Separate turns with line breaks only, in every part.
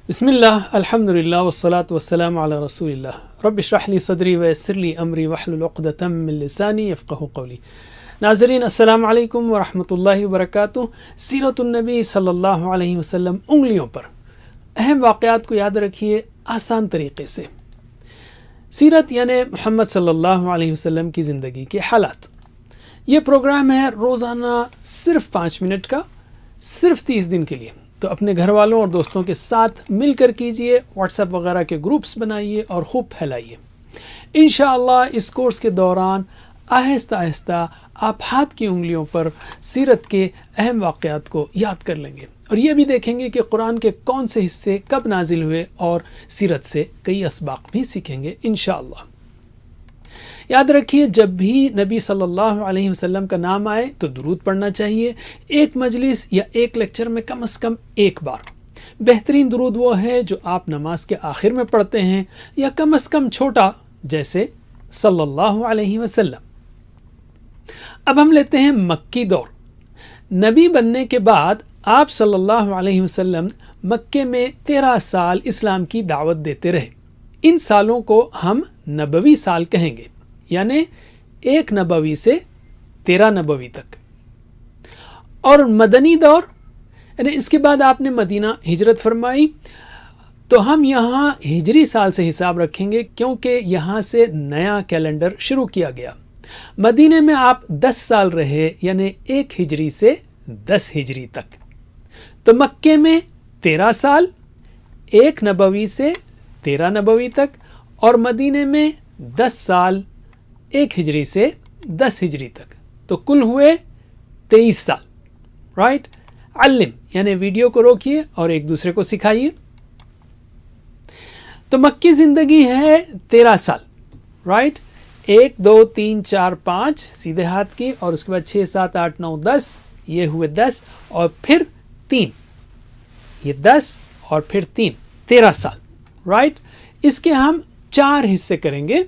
بسم اللہ الحمدللہ والصلاة والسلام علی رسول اللہ رب اشرح لی صدری ویسر لی امری واحلل عقدۃ من لسانی یفقہوا قولی۔ ناظرین السلام علیکم ورحمۃ اللہ وبرکاتہ۔ سیرت النبی صلی اللہ علیہ وسلم انگلیوں پر اہم واقعات کو یاد رکھیے آسان طریقے سے۔ سیرت یعنی محمد صلی اللہ علیہ وسلم کی زندگی کے حالات۔ یہ پروگرام ہے روزانہ صرف 5 منٹ کا، صرف 30 دن کے لیے۔ تو اپنے گھر والوں اور دوستوں کے ساتھ مل کر کیجئے، واٹس ایپ وغیرہ کے گروپس بنائیے اور خوب پھیلائیے۔ انشاءاللہ اس کورس کے دوران آہستہ آہستہ آپ ہاتھ کی انگلیوں پر سیرت کے اہم واقعات کو یاد کر لیں گے، اور یہ بھی دیکھیں گے کہ قرآن کے کون سے حصے کب نازل ہوئے، اور سیرت سے کئی اسباق بھی سیکھیں گے انشاءاللہ۔ یاد رکھیے، جب بھی نبی صلی اللہ علیہ وسلم کا نام آئے تو درود پڑھنا چاہیے، ایک مجلس یا ایک لیکچر میں کم از کم ایک بار۔ بہترین درود وہ ہے جو آپ نماز کے آخر میں پڑھتے ہیں، یا کم از کم چھوٹا، جیسے صلی اللہ علیہ وسلم۔ اب ہم لیتے ہیں مکی دور۔ نبی بننے کے بعد آپ صلی اللہ علیہ وسلم مکے میں 13 سال اسلام کی دعوت دیتے رہے۔ ان سالوں کو ہم نبوی سال کہیں گے، یعنی 1 نبوی سے 13 نبوی تک۔ اور مدنی دور، یعنی اس کے بعد آپ نے مدینہ ہجرت فرمائی، تو ہم یہاں ہجری سال سے حساب رکھیں گے، کیونکہ یہاں سے نیا کیلنڈر شروع کیا گیا۔ مدینہ میں آپ 10 سال رہے، یعنی 1 ہجری سے 10 ہجری تک۔ تو مکے میں 13 سال، 1 نبوی سے 13 نبوی تک، اور مدینہ میں 10 سال، 1 ہجری سے 10 ہجری تک، تو کل ہوئے 23 سال۔ رائٹ؟ علم یعنی ویڈیو کو روکیے اور ایک دوسرے کو سکھائیے۔ تو مکی زندگی ہے 13 سال۔ رائٹ؟ 1 2 3 4 5 سیدھے ہاتھ کی، اور اس کے بعد 6 7 8 9 10، یہ ہوئے 10، اور پھر 3، یہ 10 اور پھر 3، 13 سال۔ رائٹ؟ اس کے ہم 4 حصے کریں گے،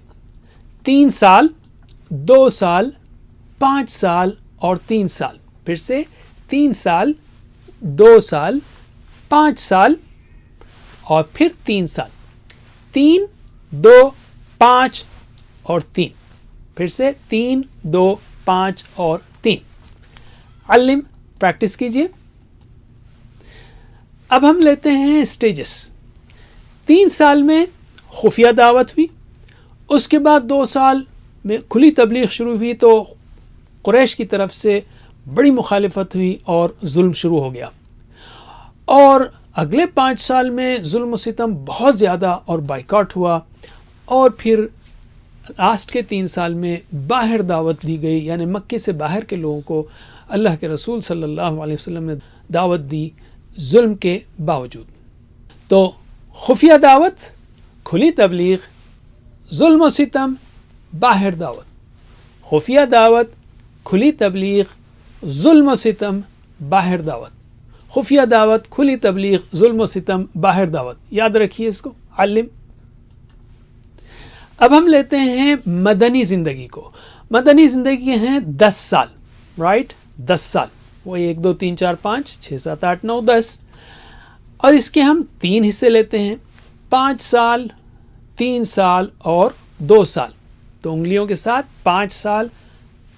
3 سال، 2 سال، 5 سال اور 3 سال۔ پھر سے 3 سال، 2 سال، 5 سال اور پھر 3 سال۔ 3 2 5 اور 3، پھر سے 3 2 5 اور 3۔ علم، پریکٹس کیجئے۔ اب ہم لیتے ہیں سٹیجز۔ 3 سال میں خفیہ دعوت ہوئی، اس کے بعد 2 سال میں کھلی تبلیغ شروع ہوئی، تو قریش کی طرف سے بڑی مخالفت ہوئی اور ظلم شروع ہو گیا۔ اور اگلے 5 سال میں ظلم و ستم بہت زیادہ اور بائیکاٹ ہوا، اور پھر لاسٹ کے 3 سال میں باہر دعوت دی گئی، یعنی مکے سے باہر کے لوگوں کو اللہ کے رسول صلی اللہ علیہ وسلم نے دعوت دی ظلم کے باوجود۔ تو خفیہ دعوت، کھلی تبلیغ، ظلم و ستم، باہر دعوت۔ خفیہ دعوت، کھلی تبلیغ، ظلم و ستم، باہر دعوت۔ خفیہ دعوت، کھلی تبلیغ، ظلم و ستم، باہر دعوت۔ یاد رکھیے اس کو، علم۔ اب ہم لیتے ہیں مدنی زندگی کو۔ مدنی زندگی ہیں 10 سال۔ رائٹ؟ 10 سال، وہ 1 2 3 4 5 6 7 8 9 10۔ اور اس کے ہم 3 حصے لیتے ہیں، 5 سال، 3 سال اور 2 سال۔ تو انگلیوں کے ساتھ 5 سال،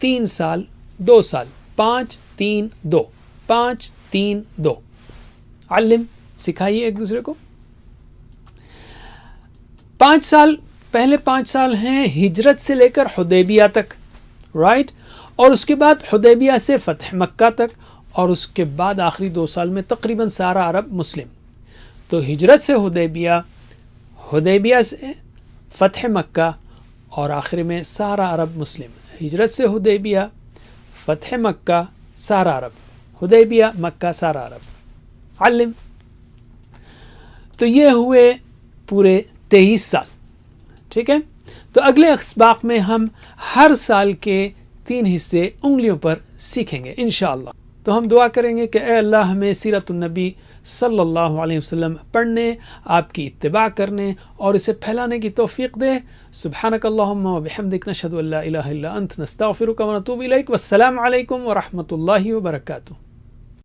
3 سال، 2 سال، 5 3 2، 5 3 2۔ علم، سکھائیے ایک دوسرے کو۔ 5 سال، پہلے 5 سال ہیں ہجرت سے لے کر حدیبیہ تک۔ رائٹ؟ اور اس کے بعد حدیبیہ سے فتح مکہ تک، اور اس کے بعد آخری 2 سال میں تقریباً سارا عرب مسلم۔ تو ہجرت سے حدیبیہ، حدیبیہ سے فتح مکہ، اور آخر میں سارا عرب مسلم۔ ہجرت سے حدیبیہ، فتح مکہ، سارا عرب، حدیبیہ، مکہ، سارا عرب۔ علم۔ تو یہ ہوئے پورے 23 سال۔ ٹھیک ہے؟ تو اگلے اسباق میں ہم ہر سال کے 3 حصے انگلیوں پر سیکھیں گے انشاءاللہ۔ تو ہم دعا کریں گے کہ اے اللہ ہمیں سیرت النبی صلی اللہ علیہ وسلم پڑھنے، آپ کی اتباع کرنے اور اسے پھیلانے کی توفیق دے۔ سبحانک اللہم و بحمدک، نشہد ان لا الہ الا انت، نستغفرک و نتوب الیک۔ والسلام علیکم ورحمۃ اللہ وبرکاتہ۔